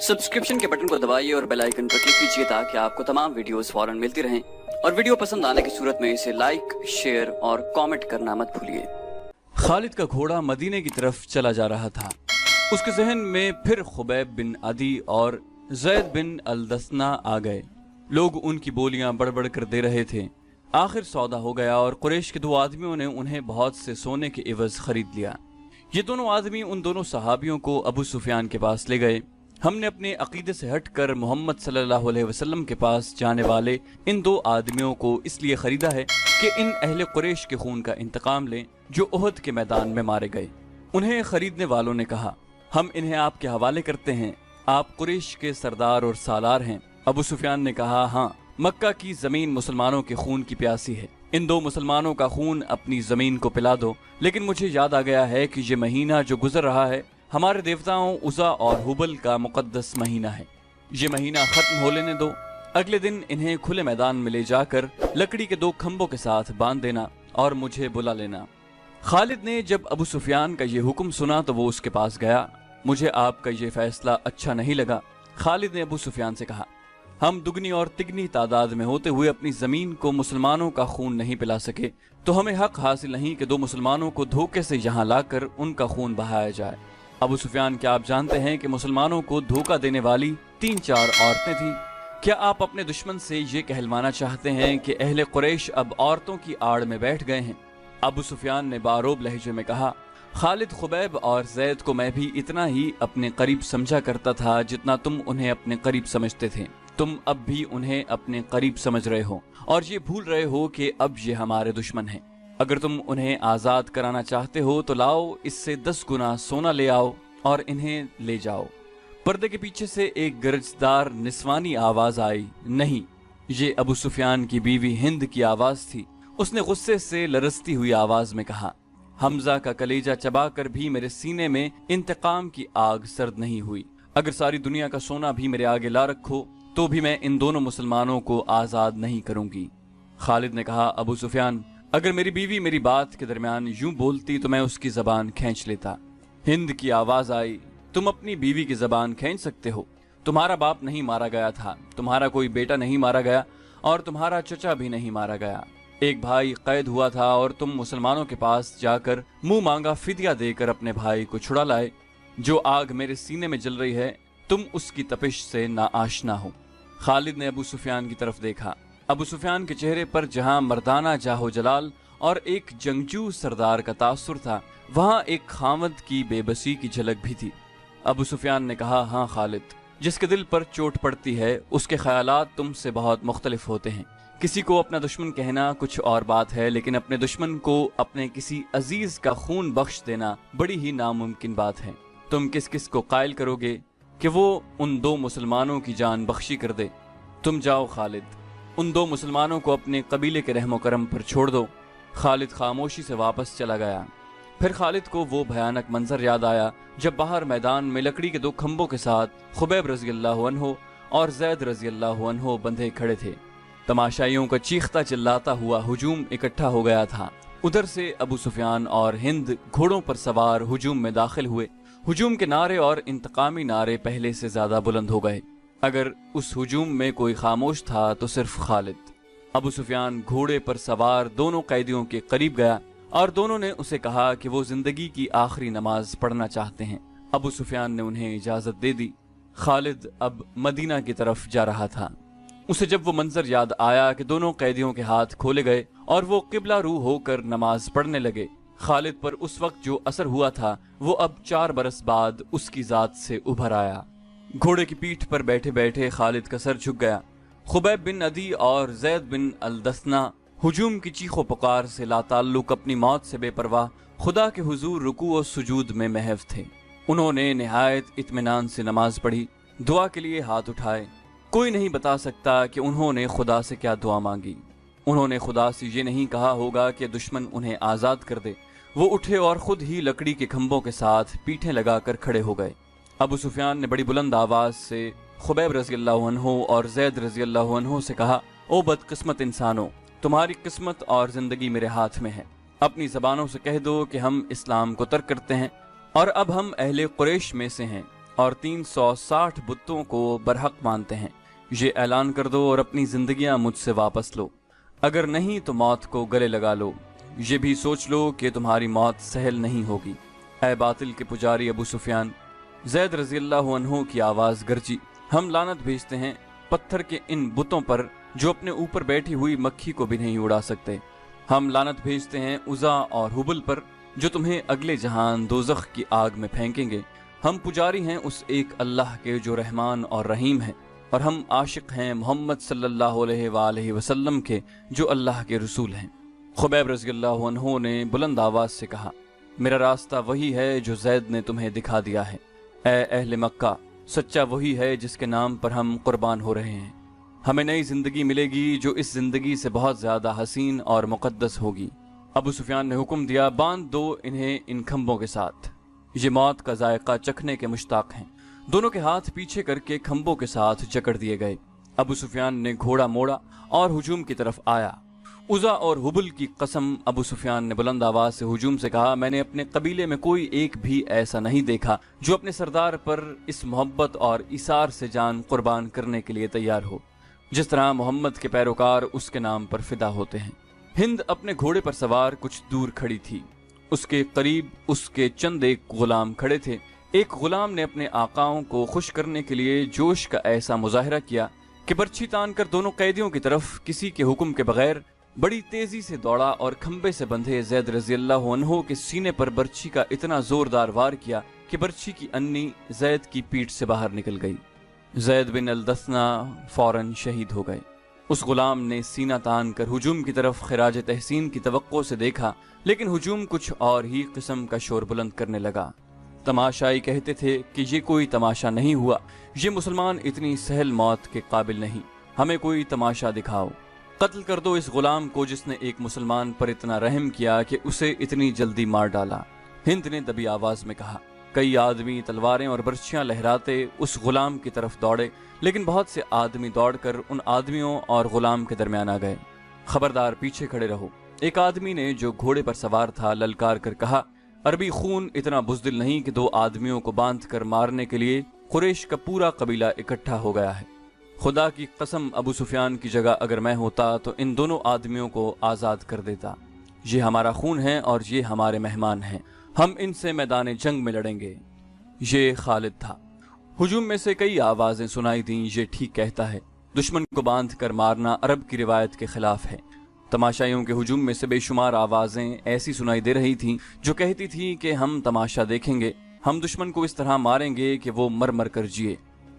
Subscription के button को दबाइए और बेल आइकन पर क्लिक कीजिए ताकि आपको तमाम वीडियोस फौरन मिलती रहें और वीडियो पसंद आने की सूरत में इसे लाइक, शेयर और कमेंट करना मत भूलिए। खालिद का घोड़ा मदीने की तरफ चला जा रहा था। उसके जहन में फिर खुबैब बिन अदी और ज़ैद बिन अल-दस्ना आ गए। लोग उनकी बोलियां बढ़ कर दे रहे थे। आखिर सौदा हो गया और कुरैश के दो आदमियों ने उन्हें बहुत से सोने के इवज खरीद लिया। ये दोनों आदमी उन दोनों सहाबियों को अबू सुफियान के पास ले गए। हमने अपने अकीदे से हटकर मोहम्मद सल्लल्लाहु अलैहि वसल्लम के पास जाने वाले इन दो आदमियों को इसलिए खरीदा है कि इन अहले कुरैश के खून का इंतकाम लें जो उहद के मैदान में मारे गए। उन्हें खरीदने वालों ने कहा, हम इन्हें आपके हवाले करते हैं, आप कुरैश के सरदार और सालार हैं। अबू सुफियान ने कहा, हाँ, मक्का की जमीन मुसलमानों के खून की प्यासी है। इन दो मुसलमानों का खून अपनी जमीन को पिला दो। लेकिन मुझे याद आ गया है कि ये महीना जो गुजर रहा है हमारे देवताओं उज़ा और हुबल का मुकद्दस महीना है। ये महीना खत्म हो लेने दो। अगले दिन इन्हें खुले मैदान में ले जाकर लकड़ी के दो खंभों के साथ बांध देना और मुझे बुला लेना। खालिद ने जब अबू सुफियान का ये हुक्म सुना तो वो उसके पास गया। मुझे आपका ये फैसला अच्छा नहीं लगा। खालिद ने अबू सुफियान से कहा, हम दुगनी और तिगनी तादाद में होते हुए अपनी जमीन को मुसलमानों का खून नहीं पिला सके तो हमें हक हासिल नहीं कि दो मुसलमानों को धोखे से यहाँ लाकर उनका खून बहाया जाए। अबू सुफियान, क्या आप जानते हैं कि मुसलमानों को धोखा देने वाली 3-4 औरतें थीं? क्या आप अपने दुश्मन से ये कहलवाना चाहते हैं कि अहले कुरैश अब औरतों की आड़ में बैठ गए हैं? अबू सुफियान ने बारोब लहजे में कहा, खालिद, खुबैब और जैद को मैं भी इतना ही अपने करीब समझा करता था जितना तुम उन्हें अपने करीब समझते थे। तुम अब भी उन्हें अपने करीब समझ रहे हो और ये भूल रहे हो कि अब ये हमारे दुश्मन हैं। अगर तुम उन्हें आजाद कराना चाहते हो तो लाओ, इससे 10 गुना सोना ले आओ और इन्हें ले जाओ। पर्दे के पीछे से एक गरजदार निस्वानी आवाज आई। नहीं, ये अबू सुफियान की बीवी हिंद की आवाज थी। उसने गुस्से से लरसती हुई आवाज में कहा, हमजा का कलेजा चबाकर भी मेरे सीने में इंतकाम की आग सर्द नहीं हुई। अगर सारी दुनिया का सोना भी मेरे आगे ला रखो तो भी मैं इन दोनों मुसलमानों को आजाद नहीं करूंगी। खालिद ने कहा, अबू सुफियान, अगर मेरी बीवी मेरी बात के दरमियान यूं बोलती तो मैं उसकी जबान खींच लेता। हिंद की आवाज आई, तुम अपनी बीवी की जबान खींच सकते हो? तुम्हारा बाप नहीं मारा गया था, तुम्हारा कोई बेटा नहीं मारा गया और तुम्हारा चचा भी नहीं मारा गया। एक भाई कैद हुआ था और तुम मुसलमानों के पास जाकर मुंह मांगा फिदिया देकर अपने भाई को छुड़ा लाए। जो आग मेरे सीने में जल रही है तुम उसकी तपिश से ना आशना हो। खालिद ने अबू सुफियान की तरफ देखा। अबू सुफियान के चेहरे पर जहां मर्दाना जाहो जलाल और एक जंगजू सरदार का तासुर था, वहां एक खामद की बेबसी की झलक भी थी। अबू सुफियान ने कहा, हाँ खालिद, जिसके दिल पर चोट पड़ती है उसके ख्यालात तुमसे बहुत मुख्तलिफ होते हैं। किसी को अपना दुश्मन कहना कुछ और बात है, लेकिन अपने दुश्मन को अपने किसी अजीज का खून बख्श देना बड़ी ही नामुमकिन बात है। तुम किस किस को कायल करोगे कि वो उन दो मुसलमानों की जान बख्शी कर दे? तुम जाओ खालिद, उन दो मुसलमानों को अपने कबीले के रहमो करम पर छोड़ दो। खालिद खामोशी से वापस चला गया। फिर खालिद को वो भयानक मंजर याद आया जब बाहर मैदान में लकड़ी के 2 खंभों के साथ खुबैब रज़ियल्लाहु अन्हु और ज़ैद रज़ियल्लाहु अन्हु बंधे खड़े थे। तमाशाइयों का चीखता चिल्लाता हुआ हुजूम इकट्ठा हो गया था। उधर से अबू सुफियान और हिंद घोड़ों पर सवार हुजूम में दाखिल हुए। हुजूम के नारे और इंतकामी नारे पहले से ज्यादा बुलंद हो गए। अगर उस हुजूम में कोई खामोश था तो सिर्फ खालिद। अबू सुफियान घोड़े पर सवार दोनों कैदियों के करीब गया और दोनों ने उसे कहा कि वो जिंदगी की आखिरी नमाज पढ़ना चाहते हैं। अबू सुफियान ने उन्हें इजाजत दे दी। खालिद अब मदीना की तरफ जा रहा था। उसे जब वो मंजर याद आया कि दोनों कैदियों के हाथ खोले गए और वो किबला रू होकर नमाज पढ़ने लगे, खालिद पर उस वक्त जो असर हुआ था वो अब 4 बरस बाद उसकी जात से उभर आया। घोड़े की पीठ पर बैठे बैठे खालिद का सर झुक गया। खुबैब बिन अदी और ज़ैद बिन अल-दस्ना हुजूम की चीखों पुकार से लाताल्लुक अपनी मौत से बेपरवाह खुदा के हुजूर रुकू और सुजूद में महव थे। उन्होंने निहायत इत्मीनान से नमाज पढ़ी, दुआ के लिए हाथ उठाए। कोई नहीं बता सकता कि उन्होंने खुदा से क्या दुआ मांगी। उन्होंने खुदा से ये नहीं कहा होगा कि दुश्मन उन्हें आजाद कर दे। वो उठे और खुद ही लकड़ी के खंभों के साथ पीठें लगाकर खड़े हो गए। अबू सुफियान ने बड़ी बुलंद आवाज से खुबैब रज़ियल्लाहु अन्हु और ज़ैद रज़ियल्लाहु अन्हु से कहा, ओ बदकिस्मत इंसानों, तुम्हारी किस्मत और जिंदगी मेरे हाथ में है। अपनी जबानों से कह दो कि हम इस्लाम को तर्क करते हैं और अब हम अहले कुरैश में से हैं। और 360 बुतों को बरहक मानते हैं। ये ऐलान कर दो और अपनी जिंदगियां मुझसे वापस लो, अगर नहीं तो मौत को गले लगा लो। ये भी सोच लो कि तुम्हारी मौत सहल नहीं होगी। ऐ बातिल के पुजारी अबू सुफियान, ज़ैद रज़ी अल्लाहु अन्हु की आवाज़ गरजी, हम लानत भेजते हैं पत्थर के इन बुतों पर जो अपने ऊपर बैठी हुई मक्खी को भी नहीं उड़ा सकते। हम लानत भेजते हैं उज़ा और हुबल पर जो तुम्हें अगले जहान दोज़ख की आग में फेंकेंगे। हम पुजारी हैं उस एक अल्लाह के जो रहमान और रहीम है, और हम आशिक हैं मोहम्मद सल्लल्लाहु अलैहि वसल्लम के जो अल्लाह के रसूल हैं। खुबैब रज़ी अल्लाहु अन्हु ने बुलंद आवाज़ से कहा, मेरा रास्ता वही है जो ज़ैद ने तुम्हें दिखा दिया है। ऐ अहले मक्का, सच्चा वही है जिसके नाम पर हम कुर्बान हो रहे हैं। हमें नई जिंदगी मिलेगी जो इस जिंदगी से बहुत ज्यादा हसीन और मुकद्दस होगी। अबू सुफियान ने हुक्म दिया, बांध दो इन्हें इन खंभों के साथ, ये मौत का जायका चखने के मुश्ताक हैं। दोनों के हाथ पीछे करके खंभों के साथ जकड़ दिए गए। अबू सुफियान ने घोड़ा मोड़ा और हुजूम की तरफ आया। उज़ा और हुबल की कसम, अबू सुफियान ने बुलंद आवाज से हुजूम से कहा, मैंने अपने कबीले में कोई एक भी ऐसा नहीं देखा जो अपने सरदार पर इस मोहब्बत और इसार से जान कुर्बान करने के लिए तैयार हो जिस तरह मोहम्मद के पैरोकार उसके नाम पर फिदा होते हैं। हिंद अपने घोड़े पर सवार कुछ दूर खड़ी थी। उसके करीब उसके चंद एक गुलाम खड़े थे। एक गुलाम ने अपने आकाओं को खुश करने के लिए जोश का ऐसा मुजाहरा किया कि बर्छी तान कर दोनों कैदियों की तरफ किसी के हुक्म के बगैर बड़ी तेजी से दौड़ा और खंबे से बंधे ज़ैद रज़ी अल्लाहु अन्हु के सीने पर बर्छी का इतना जोरदार वार किया कि बर्छी की अन्नी ज़ैद की पीठ से बाहर निकल गई। ज़ैद बिन अल-दस्ना फौरन शहीद हो गए। उस गुलाम ने सीना तान कर हुजूम की तरफ खिराज तहसीन की तवक्को से देखा, लेकिन हुजूम कुछ और ही किस्म का शोर बुलंद करने लगा। तमाशाई कहते थे कि ये कोई तमाशा नहीं हुआ, ये मुसलमान इतनी सहल मौत के काबिल नहीं, हमें कोई तमाशा दिखाओ। कत्ल कर दो इस गुलाम को जिसने एक मुसलमान पर इतना रहम किया कि उसे इतनी जल्दी मार डाला। हिंद ने दबी आवाज में कहा। कई आदमी तलवारें और बर्छियां लहराते उस गुलाम की तरफ दौड़े, लेकिन बहुत से आदमी दौड़कर उन आदमियों और गुलाम के दरमियान आ गए। खबरदार, पीछे खड़े रहो। एक आदमी ने जो घोड़े पर सवार था ललकार कर कहा, अरबी खून इतना बुज़दिल नहीं कि दो आदमियों को बांध कर मारने के लिए कुरैश का पूरा कबीला इकट्ठा हो गया है। खुदा की कसम, अबू सुफियान की जगह अगर मैं होता तो इन दोनों आदमियों को आज़ाद कर देता। ये हमारा खून है और ये हमारे मेहमान हैं, हम इनसे मैदान जंग में लड़ेंगे। ये खालिद था। हुजूम में से कई आवाजें सुनाई दी, ये ठीक कहता है, दुश्मन को बांध कर मारना अरब की रिवायत के खिलाफ है। तमाशाइयों के हुजूम में से बेशुमार आवाजें ऐसी सुनाई दे रही थीं जो कहती थी कि हम तमाशा देखेंगे, हम दुश्मन को इस तरह मारेंगे कि वो मर मर कर जिए।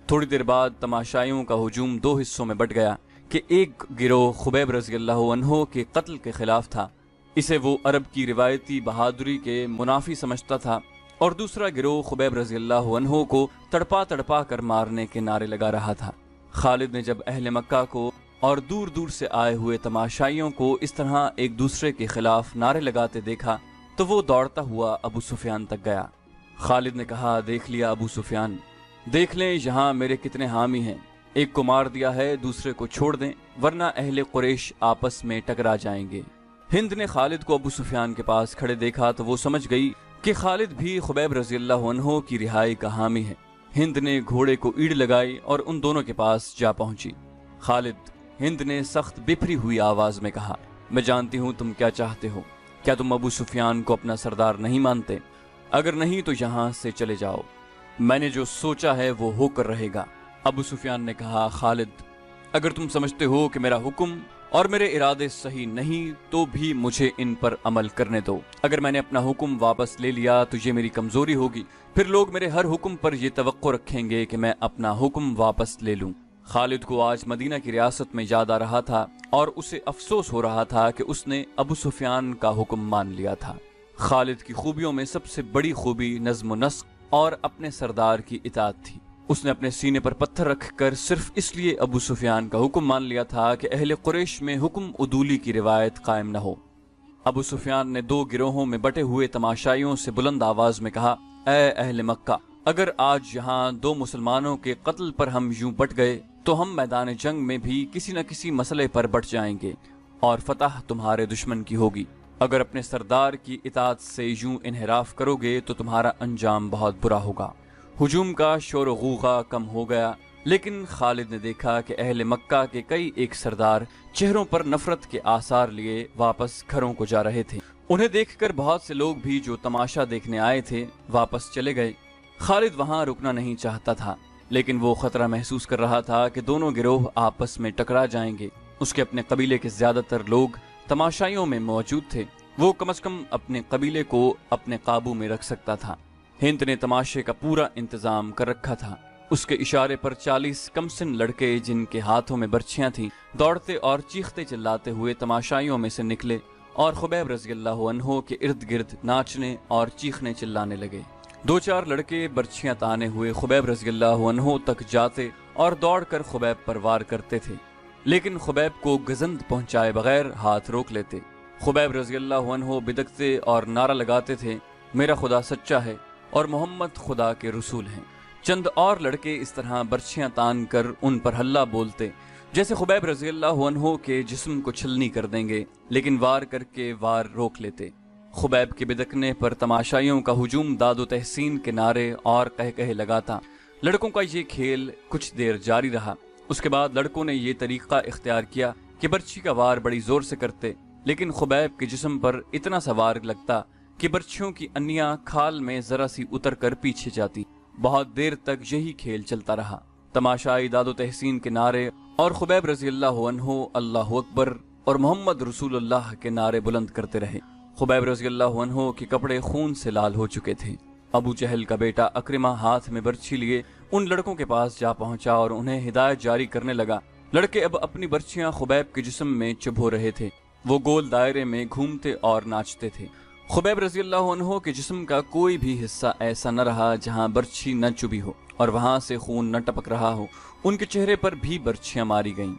थोड़ी देर बाद तमाशाइयों का हुजूम दो हिस्सों में बट गया कि एक गिरोह खुबैब रज़ी अल्लाहु अन्हु के कत्ल के खिलाफ था, इसे वो अरब की रिवायती बहादुरी के मुनाफी समझता था, और दूसरा गिरोह खुबैब रज़ी अल्लाहु अन्हु को तड़पा तड़पा कर मारने के नारे लगा रहा था। खालिद ने जब अहले मक्का को और दूर दूर से आए हुए तमाशाइयों को इस तरह एक दूसरे के खिलाफ नारे लगाते देखा तो वो दौड़ता हुआ अबू सुफियान तक गया। खालिद ने कहा, देख लिया अबू सुफियान, देख लें यहाँ मेरे कितने हामी हैं, एक को मार दिया है, दूसरे को छोड़ दें, वरना अहले कुरैश आपस में टकरा जाएंगे। हिंद ने खालिद को अबू सुफियान के पास खड़े देखा तो वो समझ गई कि खालिद भी खुबैब रज़ी अल्लाहु अन्हु की रिहाई का हामी है। हिंद ने घोड़े को ईड़ लगाई और उन दोनों के पास जा पहुंची। खालिद, हिंद ने सख्त बिफरी हुई आवाज में कहा, मैं जानती हूँ तुम क्या चाहते हो। क्या तुम अबू सुफियान को अपना सरदार नहीं मानते? अगर नहीं तो यहाँ से चले जाओ, मैंने जो सोचा है वो होकर रहेगा। अबू सुफियान ने कहा, खालिद, अगर तुम समझते हो कि मेरा हुक्म और मेरे इरादे सही नहीं तो भी मुझे इन पर अमल करने दो। अगर मैंने अपना हुक्म वापस ले लिया तो ये मेरी कमजोरी होगी, फिर लोग मेरे हर हुक्म पर ये तवक्को रखेंगे कि मैं अपना हुक्म वापस ले लूं। खालिद को आज मदीना की रियासत में याद आ रहा था और उसे अफसोस हो रहा था कि उसने अबू सुफियान का हुक्म मान लिया था। खालिद की खूबियों में सबसे बड़ी खूबी नज़्म नस्क और अपने सरदार की इताअत थी। उसने अपने सीने पर पत्थर रखकर सिर्फ इसलिए अबू सुफियान का हुक्म मान लिया था कि अहले कुरैश में हुक्म उदूली की रिवायत कायम न हो। अबू सुफियान ने दो गिरोहों में बटे हुए तमाशाइयों से बुलंद आवाज में कहा, ऐ अहले मक्का, अगर आज यहाँ दो मुसलमानों के कत्ल पर हम यूं बट गए तो हम मैदान जंग में भी किसी न किसी मसले पर बट जाएंगे और फतह तुम्हारे दुश्मन की होगी। अगर अपने सरदार की इताअत से यूं इन्हिराफ करोगे तो तुम्हारा अंजाम बहुत बुरा होगा। ہجوم کا شور و غوغا کم ہو گیا، لیکن خالد نے دیکھا کہ اہل مکہ کے کئی ایک سردار چہروں پر نفرت کے آثار لیے واپس گھروں کو جا رہے تھے۔ انہیں دیکھ کر بہت سے لوگ بھی جو تماشا دیکھنے آئے تھے واپس چلے گئے۔ خالد وہاں رکنا نہیں چاہتا تھا، لیکن وہ خطرہ محسوس کر رہا تھا کہ دونوں گروہ آپس میں ٹکرا جائیں گے۔ اس کے اپنے قبیلے کے زیادہ تر لوگ تماشائیوں میں موجود تھے، وہ کم از کم اپنے قبیلے کو اپنے قابو میں رکھ سکتا تھا۔ ہند نے تماشے کا پورا انتظام کر رکھا تھا۔ اس کے اشارے پر 40 کمسن لڑکے جن کے ہاتھوں میں برچھیاں تھیں دوڑتے اور چیختے چلاتے ہوئے تماشائیوں میں سے نکلے اور خبیب رضی اللہ عنہ کے ارد گرد ناچنے اور چیخنے چلانے لگے۔ 2-4 لڑکے برچھیاں تانے ہوئے خبیب رضی اللہ عنہ تک جاتے اور دوڑ کر خبیب پر وار کرتے تھے، لیکن خبیب کو گزند پہنچائے بغیر ہاتھ روک لیتے۔ خبیب رضی اللہ عنہ بدکتے اور نعرہ لگاتے تھے، میرا خدا سچا ہے اور محمد خدا کے رسول ہیں۔ چند اور لڑکے اس طرح برچھیاں تان کر ان پر ہلہ بولتے جیسے خبیب رضی اللہ عنہ کے جسم کو چھلنی کر دیں گے، لیکن وار کر کے وار روک لیتے۔ خبیب کے بدکنے پر تماشائیوں کا ہجوم داد و تحسین کے نعرے اور کہے لگاتا۔ لڑکوں کا یہ کھیل کچھ دیر جاری رہا۔ اس کے بعد لڑکوں نے یہ طریقہ اختیار کیا کہ برچھی کا وار بڑی زور سے کرتے، لیکن خبیب کے جسم پر اتنا سا وار لگتا کہ برچھیوں کی انیاں کھال میں ذرا سی اتر کر پیچھے جاتی۔ بہت دیر تک یہی کھیل چلتا رہا۔ تماشائی داد و تحسین کے نعرے اور خبیب رضی اللہ عنہ اللہ اکبر اور محمد رسول اللہ کے نعرے بلند کرتے رہے۔ خبیب رضی اللہ عنہ کے کپڑے خون سے لال ہو چکے تھے۔ ابو جہل کا بیٹا اکرمہ ہاتھ میں برچھی لیے ان لڑکوں کے پاس جا پہنچا اور انہیں ہدایت جاری کرنے لگا۔ لڑکے اب اپنی برچیاں خبیب کے جسم میں چبھو رہے تھے۔ وہ گول دائرے میں گھومتے اور ناچتے تھے۔ خبیب رضی اللہ عنہ کے جسم کا کوئی بھی حصہ ایسا نہ رہا جہاں برچھی نہ چبھی ہو اور وہاں سے خون نہ ٹپک رہا ہو۔ ان کے چہرے پر بھی برچھیاں ماری گئیں۔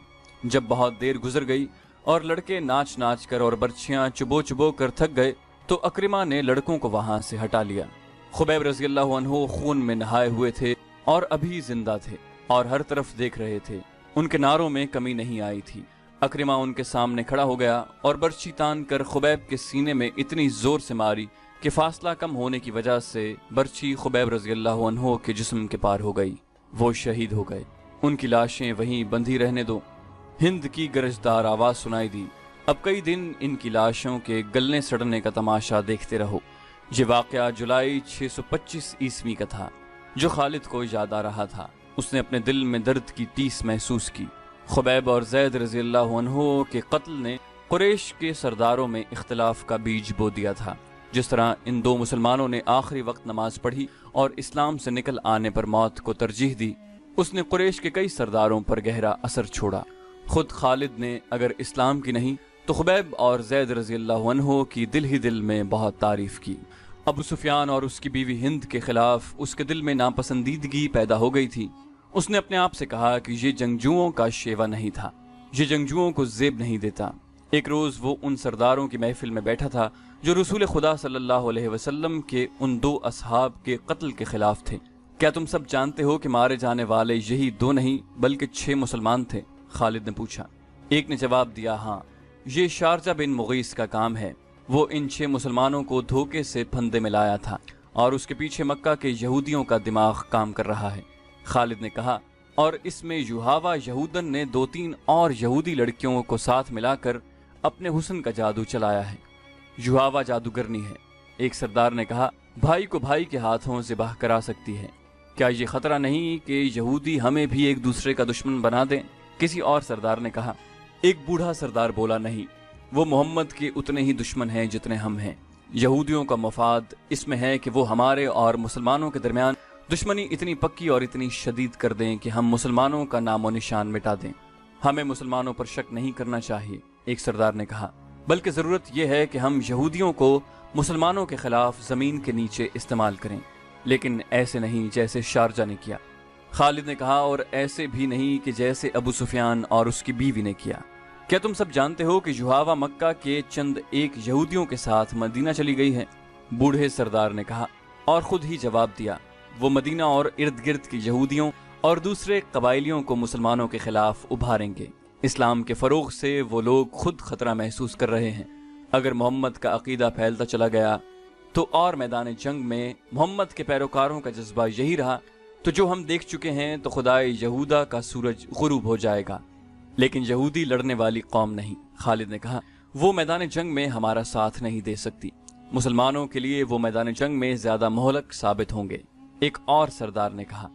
جب بہت دیر گزر گئی اور لڑکے ناچ ناچ کر اور برچھیاں چبو کر تھک گئے تو اکرمہ نے لڑکوں کو وہاں سے ہٹا لیا۔ خبیب رضی اللہ عنہ خون میں نہائے ہوئے تھے اور ابھی زندہ تھے اور ہر طرف دیکھ رہے تھے۔ ان کے نعروں میں کمی نہیں آئی تھی۔ اکرمہ ان کے سامنے کھڑا ہو گیا اور برچھی تان کر خبیب کے سینے میں اتنی زور سے ماری کہ فاصلہ کم ہونے کی وجہ سے برچھی خبیب رضی اللہ عنہ کے جسم کے پار ہو گئی۔ وہ شہید ہو گئے۔ ان کی لاشیں وہیں بندھی رہنے دو۔ ہند کی گرجدار آواز سنائی دی، اب کئی دن ان کی لاشوں کے گلنے سڑنے کا تماشا دیکھتے رہو۔ یہ واقعہ جولائی 625 عیسوی کا تھا جو خالد کو یاد آ رہا تھا۔ اس نے اپنے دل میں درد کی ٹیس محسوس کی۔ خبیب اور زید رضی اللہ عنہ کے قتل نے قریش کے سرداروں میں اختلاف کا بیج بو دیا تھا۔ جس طرح ان دو مسلمانوں نے آخری وقت نماز پڑھی اور اسلام سے نکل آنے پر موت کو ترجیح دی، اس نے قریش کے کئی سرداروں پر گہرا اثر چھوڑا۔ خود خالد نے اگر اسلام کی نہیں تو خبیب اور زید رضی اللہ عنہ کی دل ہی دل میں بہت تعریف کی۔ ابو سفیان اور اس کی بیوی ہند کے خلاف اس کے دل میں ناپسندیدگی پیدا ہو گئی تھی۔ اس نے اپنے آپ سے کہا کہ یہ جنگجوؤں کا شیوا نہیں تھا، یہ جنگجوؤں کو زیب نہیں دیتا۔ ایک روز وہ ان سرداروں کی محفل میں بیٹھا تھا جو رسول خدا صلی اللہ علیہ وسلم کے ان 2 اصحاب کے قتل کے خلاف تھے۔ کیا تم سب جانتے ہو کہ مارے جانے والے یہی 2 نہیں بلکہ 6 مسلمان تھے؟ خالد نے پوچھا۔ ایک نے جواب دیا، ہاں، یہ شارجہ بن مغیث کا کام ہے۔ وہ ان 6 مسلمانوں کو دھوکے سے پھندے میں لایا تھا اور اس کے پیچھے مکہ کے یہودیوں کا دماغ کام کر رہا ہے۔ خالد نے کہا، اور اس میں یوہاوا یہودن نے 2-3 اور یہودی لڑکیوں کو ساتھ ملا کر اپنے حسن کا جادو چلایا ہے۔ یوہاوا جادوگرنی ہے۔ ایک سردار نے کہا، بھائی کو بھائی کے ہاتھوں ذبح کرا سکتی ہے، کیا یہ خطرہ نہیں کہ یہودی ہمیں بھی ایک دوسرے کا دشمن بنا دیں؟ کسی اور سردار نے کہا۔ ایک بوڑھا سردار بولا، نہیں، وہ محمد کے اتنے ہی دشمن ہیں جتنے ہم ہیں۔ یہودیوں کا مفاد اس میں ہے کہ وہ ہمارے اور مسلمانوں کے درمیان دشمنی اتنی پکی اور اتنی شدید کر دیں کہ ہم مسلمانوں کا نام و نشان مٹا دیں۔ ہمیں مسلمانوں پر شک نہیں کرنا چاہیے، ایک سردار نے کہا، بلکہ ضرورت یہ ہے کہ ہم یہودیوں کو مسلمانوں کے خلاف زمین کے نیچے استعمال کریں، لیکن ایسے نہیں جیسے شارجہ نے کیا۔ خالد نے کہا، اور ایسے بھی نہیں کہ جیسے ابو سفیان اور اس کی بیوی نے کیا۔ کیا تم سب جانتے ہو کہ یوہاوا مکہ کے چند ایک یہودیوں کے ساتھ مدینہ چلی گئی ہے؟ بوڑھے سردار نے کہا اور خود ہی جواب دیا، وہ مدینہ اور ارد گرد کے یہودیوں اور دوسرے قبائلیوں کو مسلمانوں کے خلاف ابھاریں گے۔ اسلام کے فروغ سے وہ لوگ خود خطرہ محسوس کر رہے ہیں۔ اگر محمد کا عقیدہ پھیلتا چلا گیا تو اور میدان جنگ میں محمد کے پیروکاروں کا جذبہ یہی رہا تو جو ہم دیکھ چکے ہیں تو خدائے یہودا کا سورج غروب ہو جائے گا، لیکن یہودی لڑنے والی قوم نہیں۔ خالد نے کہا وہ میدان جنگ میں ہمارا ساتھ نہیں دے سکتی، مسلمانوں کے لیے وہ میدان جنگ میں زیادہ مہلک ثابت ہوں گے۔ ایک اور سردار نے کہا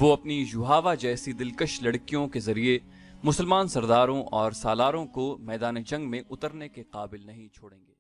وہ اپنی یوہاوا جیسی دلکش لڑکیوں کے ذریعے مسلمان سرداروں اور سالاروں کو میدان جنگ میں اترنے کے قابل نہیں چھوڑیں گے۔